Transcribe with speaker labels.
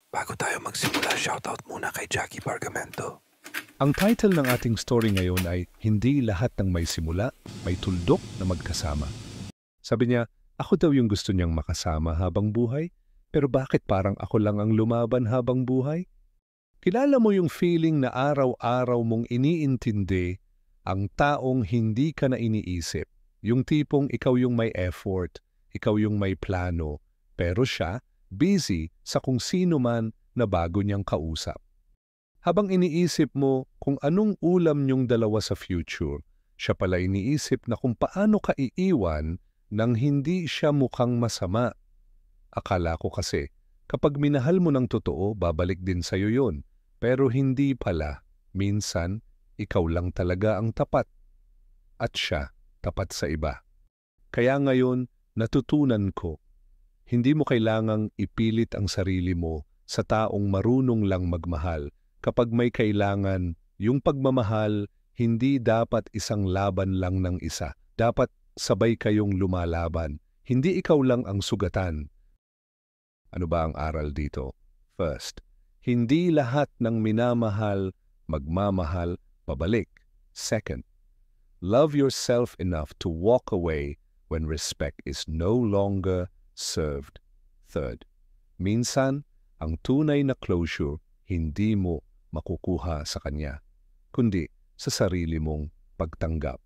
Speaker 1: Bago tayo magsimula, shoutout muna kay Jackie Bargamento.
Speaker 2: Ang title ng ating story ngayon ay Hindi Lahat ng May Simula, May Tuldok na Magkasama. Sabi niya, ako daw yung gusto niyang makasama habang buhay, pero bakit parang ako lang ang lumaban habang buhay? Kilala mo yung feeling na araw-araw mong iniintindi ang taong hindi ka na iniisip, yung tipong ikaw yung may effort, ikaw yung may plano, pero siya busy sa kung sino man na bago niyang kausap. Habang iniisip mo kung anong ulam niyong dalawa sa future, siya pala iniisip na kung paano ka iiwan nang hindi siya mukhang masama. Akala ko kasi, kapag minahal mo ng totoo, babalik din sa'yo yun. Pero hindi pala. Minsan, ikaw lang talaga ang tapat. At siya, tapat sa iba. Kaya ngayon, natutunan ko, hindi mo kailangang ipilit ang sarili mo sa taong marunong lang magmahal. Kapag may kailangan, yung pagmamahal, hindi dapat isang laban lang ng isa. Dapat sabay kayong lumalaban. Hindi ikaw lang ang sugatan. Ano ba ang aral dito? First, hindi lahat ng minamahal, magmamahal, pabalik. Second, love yourself enough to walk away when respect is no longer served. Third, minsan, ang tunay na closure, hindi mo makukuha sa kanya, kundi sa sarili mong pagtanggap.